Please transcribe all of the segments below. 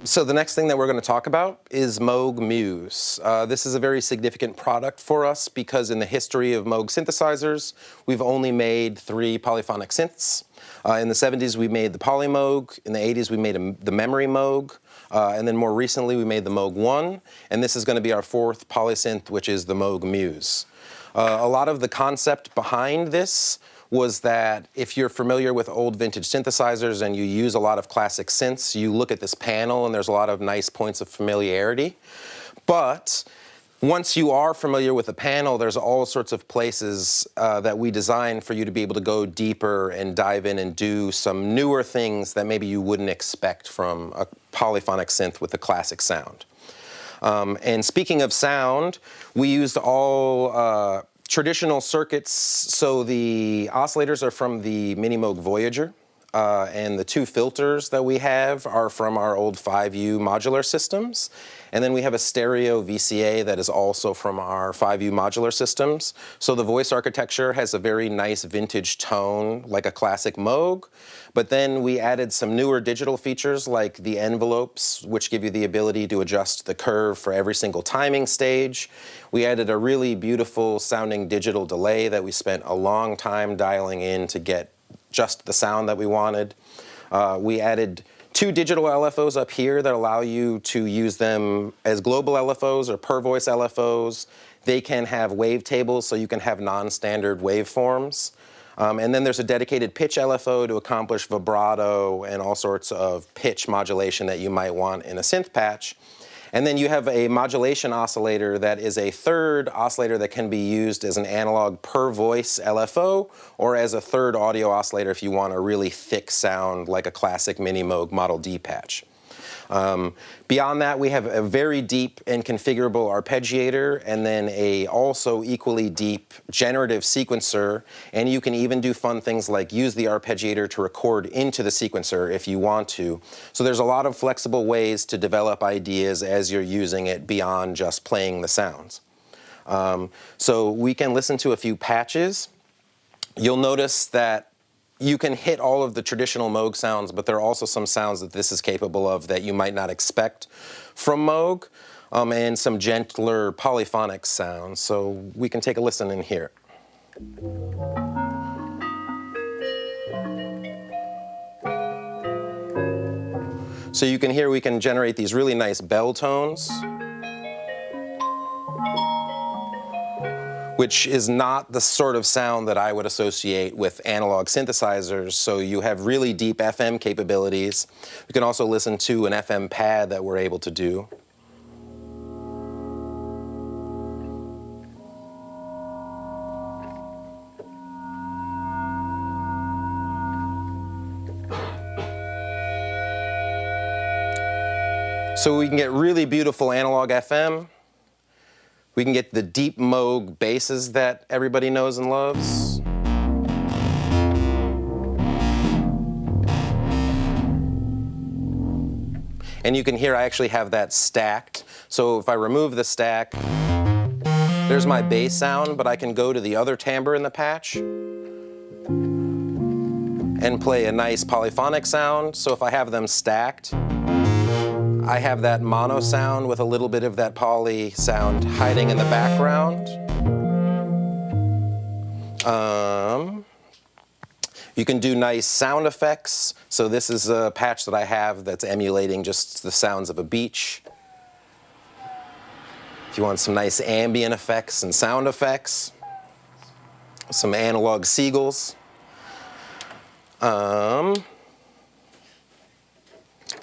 So the next thing that we're going to talk about is Moog Muse. This is a very significant product for us because in the history of Moog synthesizers, we've only made 3 polyphonic synths. In the 70s, we made the Poly Moog. In the 80s, we made the Memory Moog. And then more recently, we made the Moog 1. And this is going to be our 4th polysynth, which is the Moog Muse. A lot of the concept behind this was that if you're familiar with old vintage synthesizers and you use a lot of classic synths, you look at this panel and there's a lot of nice points of familiarity. But once you are familiar with the panel, there's all sorts of places that we design for you to be able to go deeper and dive in and do some newer things that maybe you wouldn't expect from a polyphonic synth with a classic sound. And speaking of sound, we used all traditional circuits. So the oscillators are from the Mini Moog Voyager, and the 2 filters that we have are from our old 5U modular systems. And then we have a stereo VCA that is also from our 5U modular systems. So the voice architecture has a very nice vintage tone, like a classic Moog. But then we added some newer digital features like the envelopes, which give you the ability to adjust the curve for every single timing stage. We added a really beautiful sounding digital delay that we spent a long time dialing in to get just the sound that we wanted. We added 2 digital LFOs up here that allow you to use them as global LFOs or per voice LFOs. They can have wavetables, so you can have non-standard waveforms. And then there's a dedicated pitch LFO to accomplish vibrato and all sorts of pitch modulation that you might want in a synth patch. And then you have a modulation oscillator that is a 3rd oscillator that can be used as an analog per voice LFO or as a 3rd audio oscillator if you want a really thick sound like a classic Mini Moog Model D patch. Beyond that, we have a very deep and configurable arpeggiator and then a also equally deep generative sequencer. And you can even do fun things like use the arpeggiator to record into the sequencer if you want to. So there's a lot of flexible ways to develop ideas as you're using it beyond just playing the sounds. So we can listen to a few patches. You'll notice that you can hit all of the traditional Moog sounds, but there are also some sounds that this is capable of that you might not expect from Moog, and some gentler polyphonic sounds. So we can take a listen in here. So you can hear we can generate these really nice bell tones, which is not the sort of sound that I would associate with analog synthesizers. So you have really deep FM capabilities. You can also listen to an FM pad that we're able to do. So we can get really beautiful analog FM. We can get the deep Moog basses that everybody knows and loves. And you can hear I actually have that stacked. So if I remove the stack, there's my bass sound, but I can go to the other timbre in the patch and play a nice polyphonic sound. So if I have them stacked, I have that mono sound with a little bit of that poly sound hiding in the background. You can do nice sound effects. So this is a patch that I have that's emulating just the sounds of a beach. If you want some nice ambient effects and sound effects, some analog seagulls.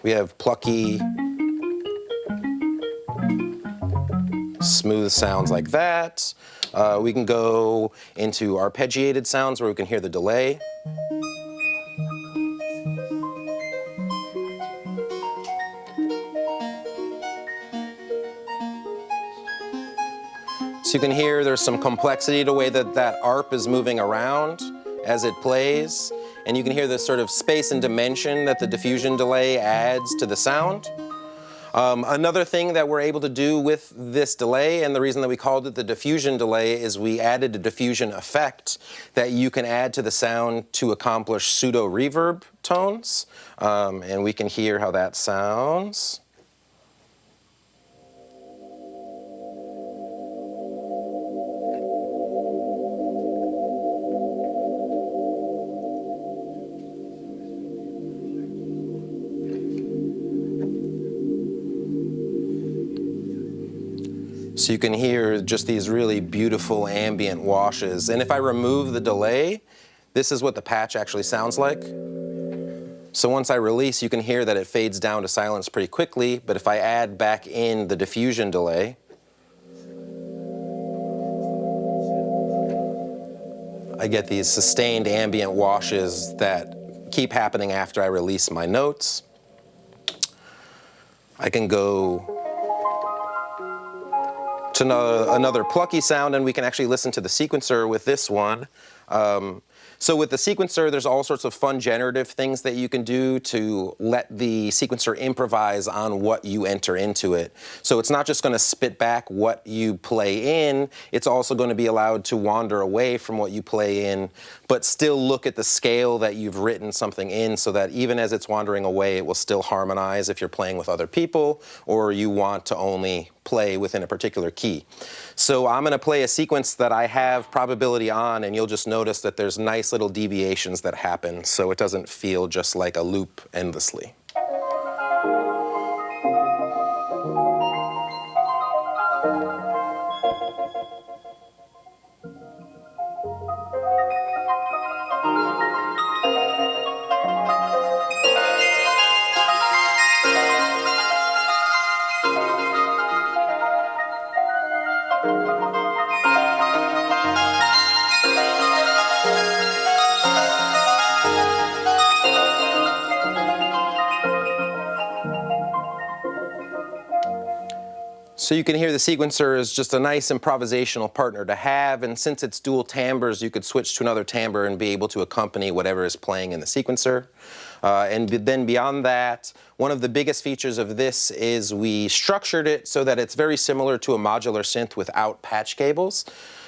We have plucky, smooth sounds like that. We can go into arpeggiated sounds where we can hear the delay. So you can hear there's some complexity to the way that that arp is moving around as it plays. And you can hear this sort of space and dimension that the diffusion delay adds to the sound. Another thing that we're able to do with this delay, and the reason that we called it the diffusion delay, is we added a diffusion effect that you can add to the sound to accomplish pseudo reverb tones. And we can hear how that sounds. So you can hear just these really beautiful ambient washes. And if I remove the delay, this is what the patch actually sounds like. So once I release, you can hear that it fades down to silence pretty quickly, but if I add back in the diffusion delay, I get these sustained ambient washes that keep happening after I release my notes. I can go to another plucky sound, and we can actually listen to the sequencer with this one. So with the sequencer, there's all sorts of fun generative things that you can do to let the sequencer improvise on what you enter into it. So it's not just going to spit back what you play in, it's also going to be allowed to wander away from what you play in, but still look at the scale that you've written something in, so that even as it's wandering away, it will still harmonize if you're playing with other people or you want to only play within a particular key. So I'm going to play a sequence that I have probability on, and you'll just notice that there's nice little deviations that happen, so it doesn't feel just like a loop endlessly. So you can hear the sequencer is just a nice improvisational partner to have, and since it's dual timbres, you could switch to another timbre and be able to accompany whatever is playing in the sequencer. And then beyond that, one of the biggest features of this is we structured it so that it's very similar to a modular synth without patch cables.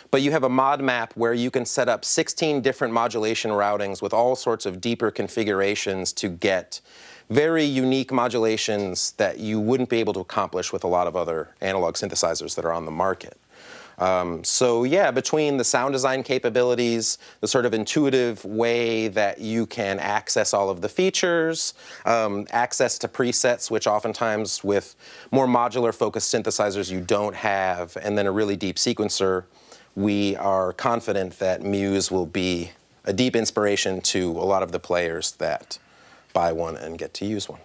But you have a mod map where you can set up 16 different modulation routings with all sorts of deeper configurations to get very unique modulations that you wouldn't be able to accomplish with a lot of other analog synthesizers that are on the market. So yeah, between the sound design capabilities, the sort of intuitive way that you can access all of the features, access to presets, which oftentimes with more modular focused synthesizers you don't have, and then a really deep sequencer, we are confident that Muse will be a deep inspiration to a lot of the players that buy one and get to use one.